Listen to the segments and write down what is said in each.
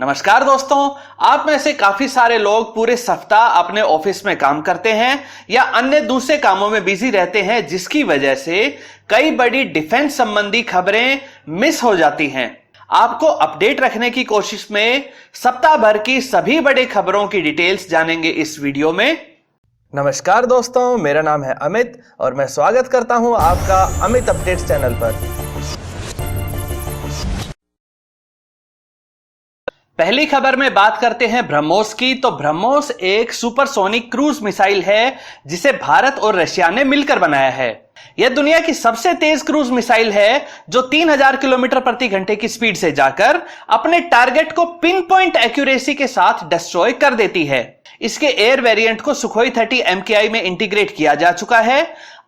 नमस्कार दोस्तों, आप में से काफी सारे लोग पूरे सप्ताह अपने ऑफिस में काम करते हैं या अन्य दूसरे कामों में बिजी रहते हैं, जिसकी वजह से कई बड़ी डिफेंस संबंधी खबरें मिस हो जाती हैं। आपको अपडेट रखने की कोशिश में सप्ताह भर की सभी बड़ी खबरों की डिटेल्स जानेंगे इस वीडियो में। नमस्कार दोस्तों, मेरा नाम है अमित और मैं स्वागत करता हूं आपका अमित अपडेट्स चैनल पर। पहली खबर में बात करते हैं ब्रह्मोस की। तो ब्रह्मोस एक सुपरसोनिक क्रूज मिसाइल है जिसे भारत और रशिया ने मिलकर बनाया है। यह दुनिया की सबसे तेज क्रूज मिसाइल है जो 3000 किलोमीटर प्रति घंटे की स्पीड से जाकर अपने टारगेट को पिन पॉइंट एक्यूरेसी के साथ डिस्ट्रॉय कर देती है। इसके एयर वेरिएंट को सुखोई 30 MKI में इंटीग्रेट किया जा चुका है।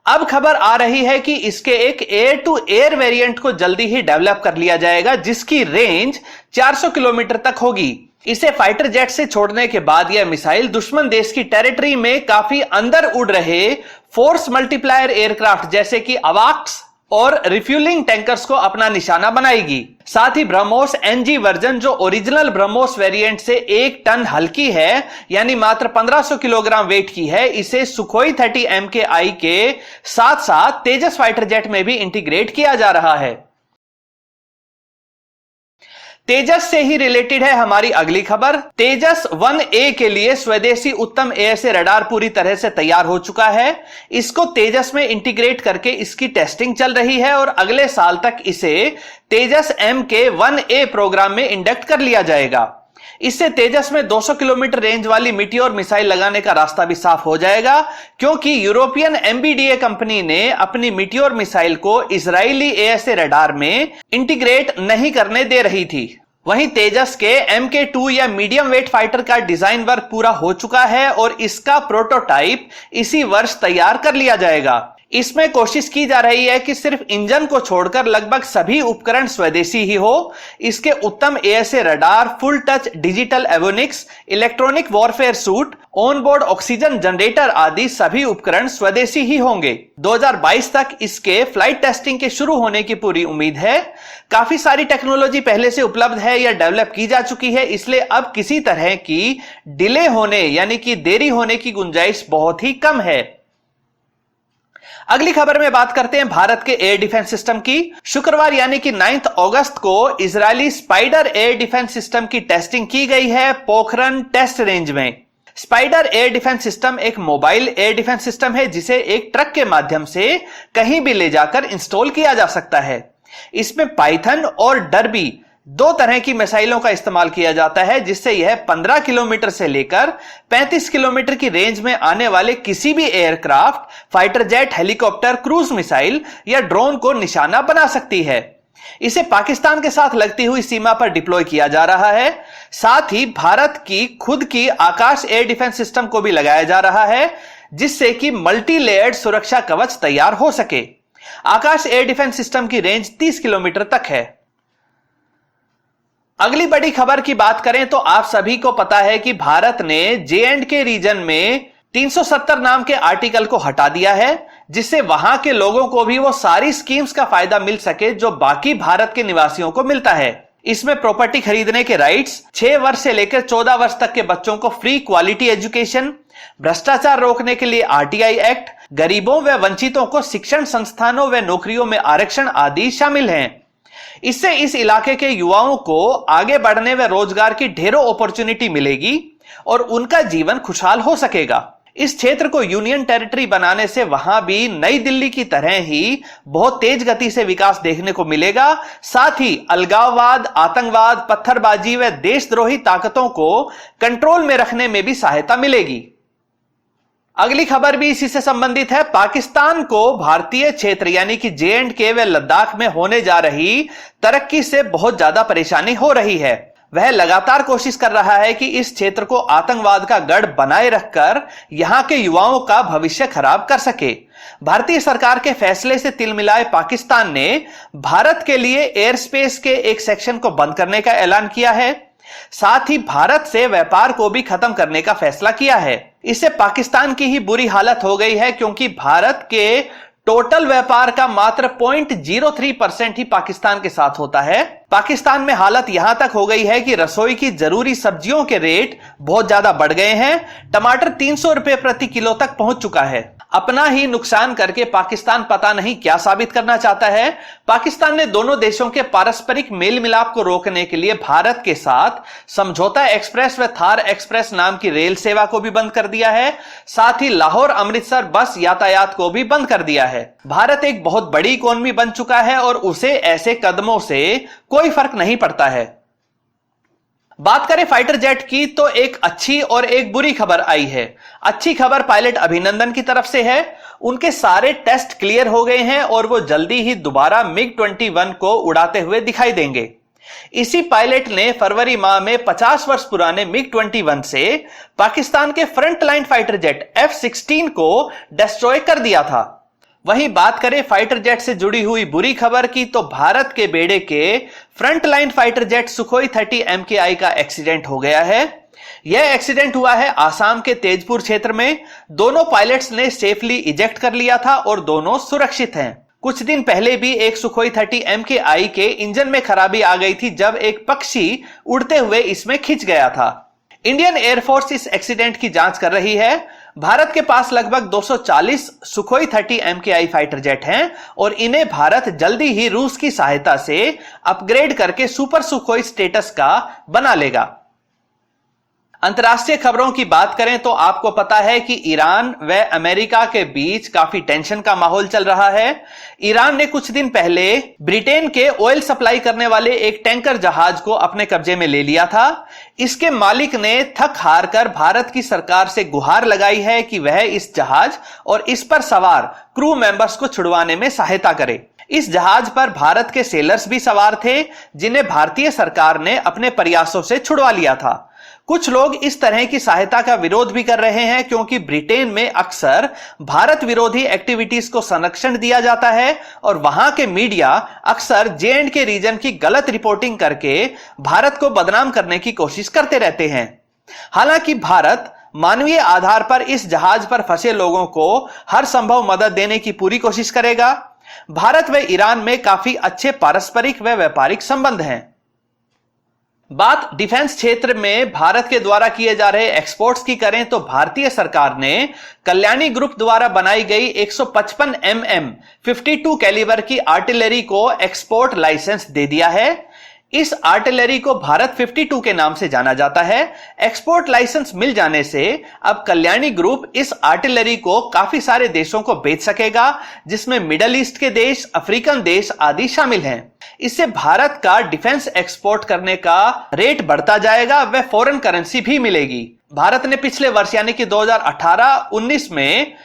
अब खबर आ रही है कि इसके एक एयर टू एयर वेरिएंट को जल्दी ही डेवलप कर लिया जाएगा, जिसकी रेंज 400 किलोमीटर तक होगी। इसे फाइटर जेट से छोड़ने के बाद यह मिसाइल दुश्मन देश की टेरिटरी में काफी अंदर उड़ रहे फोर्स मल्टीप्लायर एयरक्राफ्ट जैसे कि अवाक्स और रिफ्यूलिंग टैंकर्स को अपना निशाना बनाएगी। साथ ही ब्रह्मोस NG वर्जन, जो ओरिजिनल ब्रह्मोस वेरिएंट से 1 टन हल्की है, यानी मात्र 1500 किलोग्राम वेट की है, इसे सुखोई 30 MKI के साथ साथ तेजस फाइटर जेट में भी इंटीग्रेट किया जा रहा है। तेजस से ही रिलेटेड है हमारी अगली खबर। तेजस 1A के लिए स्वदेशी उत्तम एएसए रडार पूरी तरह से तैयार हो चुका है। इसको तेजस में इंटीग्रेट करके इसकी टेस्टिंग चल रही है और अगले साल तक इसे तेजस MK1A प्रोग्राम में इंडक्ट कर लिया जाएगा। इससे तेजस में 200 किलोमीटर रेंज वाली मिटियोर मिसाइल लगाने का रास्ता भी साफ हो जाएगा, क्योंकि यूरोपियन MBDA कंपनी ने अपनी मिटियोर मिसाइल को इजरायली एएसए रडार में इंटीग्रेट नहीं करने दे रही थी। वहीं तेजस के MK2 या मीडियम वेट फाइटर का डिजाइन वर्क पूरा हो चुका है और इसका प्रोटोटाइप इसी वर्ष तैयार कर लिया जाएगा। इसमें कोशिश की जा रही है कि सिर्फ इंजन को छोड़कर लगभग सभी उपकरण स्वदेशी ही हो। इसके उत्तम ASA radar, full touch digital avionics, electronic warfare suit, onboard oxygen generator आदि सभी उपकरण स्वदेशी ही होंगे। 2022 तक इसके फ्लाइट टेस्टिंग के शुरू होने की पूरी उम्मीद है। काफी सारी टेक्नोलॉजी पहले से उपलब्ध है या डेवलप की जा चुकी है, इसलिए अब किसी तरह की डिले होने यानी कि देरी होने की गुंजाइश बहुत ही कम है। अगली खबर में बात करते हैं भारत के एयर डिफेंस सिस्टम की। शुक्रवार यानी कि 9 अगस्त को Israeli spider air defence system की टेस्टिंग की गई है पोखरन टेस्ट रेंज में। स्पाइडर एयर डिफेंस सिस्टम एक मोबाइल एयर डिफेंस सिस्टम है जिसे एक ट्रक के माध्यम से कहीं भी ले जाकर इंस्टॉल किया जा सकता है। इसमें पाइथन और डर्बी 2 तरह की मिसाइलों का इस्तेमाल किया जाता है, जिससे यह 15 किलोमीटर से लेकर 35 किलोमीटर की रेंज में आने वाले किसी भी aircraft, fighter jet, helicopter, cruise missile या ड्रोन को निशाना बना सकती है। इसे पाकिस्तान के साथ लगती हुई सीमा पर डिप्लॉय किया जा रहा है। साथ ही भारत की खुद की आकाश एयर डिफेंस सिस्टम को भी लगाया जा रहा है, जिससे कि मल्टी लेयर्ड सुरक्षा कवच तैयार हो सके। आकाश एयर डिफेंस सिस्टम की रेंज 30 किलोमीटर तक है। अगली बड़ी खबर की बात करें तो आप सभी को पता है कि भारत ने J&K रीजन में 370 नाम के आर्टिकल को हटा दिया है, जिससे वहां के लोगों को भी वो सारी स्कीम्स का फायदा मिल सके जो बाकी भारत के निवासियों को मिलता है। इसमें प्रॉपर्टी खरीदने के राइट्स, 6 वर्ष से लेकर 14 वर्ष तक के बच्चों को फ्री क्वालिटी एजुकेशन, भ्रष्टाचार रोकने के लिए RTI एक्ट, गरीबों व वंचितों को शिक्षण संस्थानों व नौकरियों में आरक्षण आदि शामिल हैं। इससे इस इलाके के युवाओं को आगे बढ़ने व रोजगार की ढेरों अपॉर्चुनिटी मिलेगी और उनका जीवन खुशहाल हो सकेगा। इस क्षेत्र को यूनियन टेरिटरी बनाने से वहां भी नई दिल्ली की तरह ही बहुत तेज गति से विकास देखने को मिलेगा। साथ ही अलगाववाद, आतंकवाद, पत्थरबाजी व देशद्रोही ताकतों को कंट्रोल में रखने में भी सहायता मिलेगी। अगली खबर भी इसी से संबंधित है। पाकिस्तान को भारतीय क्षेत्र यानी कि J&K व लद्दाख में होने जा रही तरक्की से बहुत ज्यादा परेशानी हो रही है। वह लगातार कोशिश कर रहा है कि इस क्षेत्र को आतंकवाद का गढ़ बनाए रखकर यहां के युवाओं का भविष्य खराब कर सके। भारतीय सरकार के फैसले से तिलमिलाए पाकिस्तान ने भारत के लिए एयर स्पेस के एक सेक्शन को बंद करने का ऐलान किया है। साथ ही भारत से व्यापार को भी खत्म करने का फैसला किया है। इससे पाकिस्तान की ही बुरी हालत हो गई है, क्योंकि भारत के टोटल व्यापार का मात्र 0.03% ही पाकिस्तान के साथ होता है। पाकिस्तान में हालत यहां तक हो गई है कि रसोई की जरूरी सब्जियों के रेट बहुत ज्यादा बढ़ गए हैं। टमाटर 300 रुपए प्रति किलो तक पहुंच चुका है। अपना ही नुकसान करके पाकिस्तान पता नहीं क्या साबित करना चाहता है। पाकिस्तान ने दोनों देशों के पारस्परिक मेल मिलाप को रोकने के लिए भारत के साथ समझौता एक्सप्रेस व थार एक्सप्रेस नाम की रेल सेवा को भी बंद कर दिया है। साथ ही लाहौर अमृतसर बस यातायात को भी बंद कर दिया है। भारत एक बहुत बड़ी इकोनॉमी बन चुका है और उसे ऐसे कदमों से कोई फर्क नहीं पड़ता है। बात करें फाइटर जेट की तो एक अच्छी और एक बुरी खबर आई है। अच्छी खबर पायलट अभिनंदन की तरफ से है। उनके सारे टेस्ट क्लियर हो गए हैं और वो जल्दी ही दोबारा MiG-21 को उड़ाते हुए दिखाई देंगे। इसी पायलट ने फरवरी माह में 50 वर्ष पुराने MiG-21 से पाकिस्तान के front line fighter jet F-16 को डिस्ट्रॉय कर दिया था। वहीं बात करें फाइटर जेट से जुड़ी हुई बुरी खबर की तो भारत के बेड़े के front line fighter jet Sukhoi 30 MKI का एक्सीडेंट हो गया है। यह एक्सीडेंट हुआ है आसाम के तेजपुर क्षेत्र में। दोनों पायलट्स ने सेफली इजेक्ट कर लिया था और दोनों सुरक्षित हैं। कुछ दिन पहले भी एक सुखोई 30 MKI के इंजन में खराबी आ गई थी जब एक पक्षी उड़ते हुए इसमें खिंच गया था। इंडियन एयरफोर्स इस एक्सीडेंट की जांच कर रही है। भारत के पास लगभग 240 सुखोई 30 MKI फाइटर जेट हैं और इन्हें भारत जल्दी ही रूस की सहायता से अपग्रेड करके सुपर सुखोई स्टेटस का बना लेगा। अंतर्राष्ट्रीय खबरों की बात करें तो आपको पता है कि ईरान व अमेरिका के बीच काफी टेंशन का माहौल चल रहा है। ईरान ने कुछ दिन पहले ब्रिटेन के ऑयल सप्लाई करने वाले एक टैंकर जहाज को अपने कब्जे में ले लिया था। इसके मालिक ने थक हार कर भारत की सरकार से गुहार लगाई है कि वह इस जहाज और इस पर सवार क्रू मेंबर्स को छुड़वाने में सहायता करे। इस जहाज पर भारत के सेलर्स भी सवार थे जिन्हें भारतीय सरकार ने अपने प्रयासों से छुड़वा लिया था। कुछ लोग इस तरह की सहायता का विरोध भी कर रहे हैं क्योंकि ब्रिटेन में अक्सर भारत विरोधी एक्टिविटीज को संरक्षण दिया जाता है और वहां के मीडिया अक्सर J&K रीजन की गलत रिपोर्टिंग करके भारत को बदनाम करने की कोशिश करते रहते हैं। हालांकि भारत मानवीय आधार पर इस जहाज पर फंसे लोगों को हर संभव मदद देने की पूरी कोशिश करेगा। भारत व ईरान में काफी अच्छे पारस्परिक व व्यापारिक संबंध हैं। बात डिफेंस क्षेत्र में भारत के द्वारा किए जा रहे एक्सपोर्ट्स की करें तो भारतीय सरकार ने कल्याणी ग्रुप द्वारा बनाई गई 155 mm 52 कैलिबर की आर्टिलरी को एक्सपोर्ट लाइसेंस दे दिया है। इस आर्टिलरी को भारत 52 के नाम से जाना जाता है। एक्सपोर्ट लाइसेंस मिल जाने से अब कल्याणी ग्रुप इस आर्टिलरी को काफी सारे देशों को बेच सकेगा जिसमें मिडल ईस्ट के देश, अफ्रीकन देश आदि शामिल हैं। इससे भारत का डिफेंस एक्सपोर्ट करने का रेट बढ़ता जाएगा व फॉरेन करेंसी भी मिलेगी। भारत ने पिछले वर्ष यानी कि 2018-19 में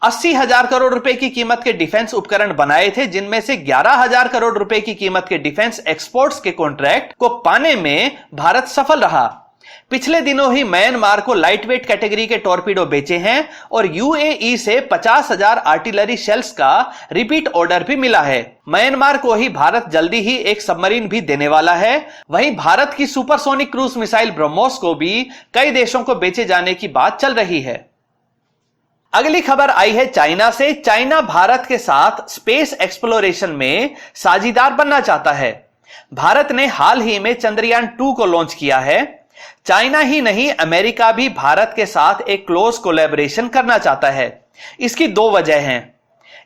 80,000 करोड़ रुपए की कीमत के डिफेंस उपकरण बनाए थे जिनमें से 11,000 करोड़ रुपए की कीमत के डिफेंस एक्सपोर्ट्स के कॉन्ट्रैक्ट को पाने में भारत सफल रहा। पिछले दिनों ही म्यांमार को लाइटवेट कैटेगरी के टॉर्पीडो बेचे हैं और UAE से 50,000 आर्टिलरी शेल्स का रिपीट ऑर्डर भी मिला है। म्यांमार को ही भारत जल्दी ही एक सबमरीन भी देने वाला है। वहीं भारत की सुपरसोनिक क्रूज मिसाइल ब्रह्मोस को भी कई देशों को बेचे जाने की बात चल रही है। अगली खबर आई है चाइना से। चाइना भारत के साथ स्पेस एक्सप्लोरेशन में साझीदार बनना चाहता है। भारत ने हाल ही में चंद्रयान 2 को लॉन्च किया है। चाइना ही नहीं, अमेरिका भी भारत के साथ एक क्लोज कोलैबोरेशन करना चाहता है। इसकी दो वजह हैं।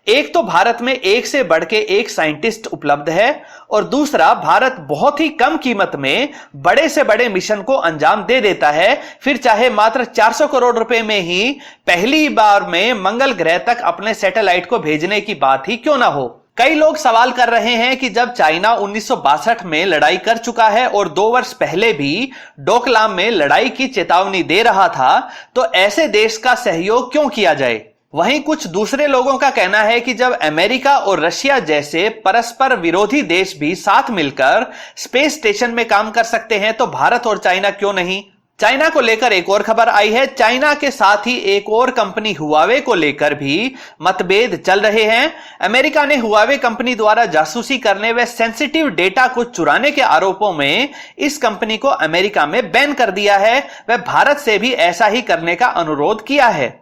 एक तो भारत में एक से बढ़ के एक साइंटिस्ट उपलब्ध है और दूसरा भारत बहुत ही कम कीमत में बड़े से बड़े मिशन को अंजाम दे देता है, फिर चाहे मात्र 400 करोड़ रुपए में ही पहली बार में मंगल ग्रह तक अपने सैटेलाइट को भेजने की बात ही क्यों ना हो। कई लोग सवाल कर रहे हैं कि जब चाइना 1962 में लड़ाई कर चुका है और 2 वर्ष पहले भी डोकलाम में लड़ाई की चेतावनी दे रहा था तो ऐसे देश का सहयोग क्यों किया जाए। वहीं कुछ दूसरे लोगों का कहना है कि जब अमेरिका और रशिया जैसे परस्पर विरोधी देश भी साथ मिलकर स्पेस स्टेशन में काम कर सकते हैं तो भारत और चाइना क्यों नहीं। चाइना को लेकर एक और खबर आई है। चाइना के साथ ही एक और कंपनी हुआवे को लेकर भी मतभेद चल रहे हैं। अमेरिका ने हुआवे कंपनी द्वारा जासूसी करने व सेंसिटिव डेटा को चुराने के आरोपों में इस कंपनी को अमेरिका में बैन कर दिया है। वह भारत से भी ऐसा ही करने का अनुरोध किया है।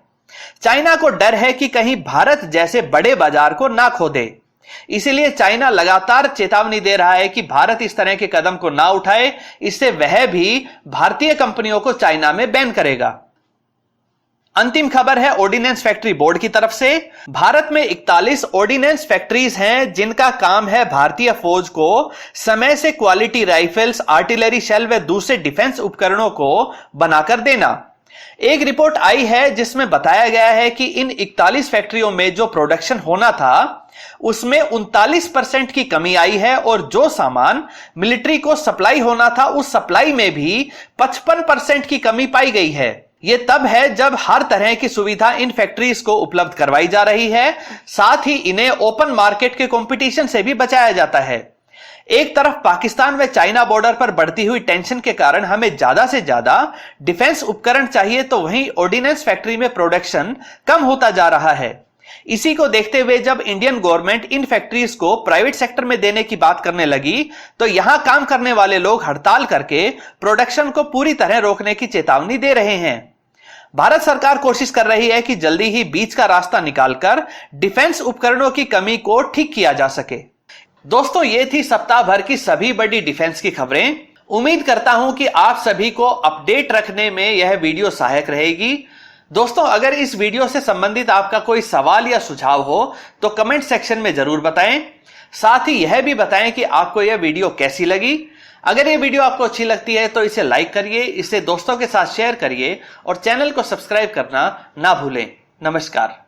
चाइना को डर है कि कहीं भारत जैसे बड़े बाजार को ना खो दे। इसीलिए चाइना लगातार चेतावनी दे रहा है कि भारत इस तरह के कदम को ना उठाए, इससे वह भी भारतीय कंपनियों को चाइना में बैन करेगा। अंतिम खबर है ऑर्डिनेंस फैक्ट्री बोर्ड की तरफ से। भारत में 41 ऑर्डिनेंस फैक्ट्रीज हैं जिनका काम है भारतीय फौज को समय से क्वालिटी राइफल्स, आर्टिलरी शेल व दूसरे डिफेंस उपकरणों को बनाकर देना। एक रिपोर्ट आई है जिसमें बताया गया है कि इन 41 फैक्ट्रियों में जो प्रोडक्शन होना था उसमें 39% की कमी आई है और जो सामान मिलिट्री को सप्लाई होना था उस सप्लाई में भी 55% की कमी पाई गई है। यह तब है जब हर तरह की सुविधा इन फैक्ट्रीज को उपलब्ध करवाई जा रही है, साथ ही इन्हें ओपन मार्केट के कंपटीशन से भी बचाया जाता है। एक तरफ पाकिस्तान व चाइना बॉर्डर पर बढ़ती हुई टेंशन के कारण हमें ज्यादा से ज्यादा डिफेंस उपकरण चाहिए, तो वहीं ऑर्डिनेंस फैक्ट्री में प्रोडक्शन कम होता जा रहा है। इसी को देखते हुए जब इंडियन गवर्नमेंट इन फैक्ट्रीज को प्राइवेट सेक्टर में देने की बात करने लगी तो यहां काम करने वाले लोग हड़ताल करके प्रोडक्शन को पूरी तरह रोकने की चेतावनी दे रहे हैं। भारत सरकार कोशिश कर रही है कि जल्दी ही बीच का रास्ता निकालकर डिफेंस उपकरणों की कमी को ठीक किया जा सके। दोस्तों, ये थी सप्ताह भर की सभी बड़ी डिफेंस की खबरें। उम्मीद करता हूं कि आप सभी को अपडेट रखने में यह वीडियो सहायक रहेगी। दोस्तों, अगर इस वीडियो से संबंधित आपका कोई सवाल या सुझाव हो तो कमेंट सेक्शन में जरूर बताएं। साथ ही यह भी बताएं कि आपको यह वीडियो कैसी लगी। अगर ये वीडियो आपको अच्छी लगती है तो इसे लाइक करिए, इसे दोस्तों के साथ शेयर करिए और चैनल को सब्सक्राइब करना ना भूलें। नमस्कार।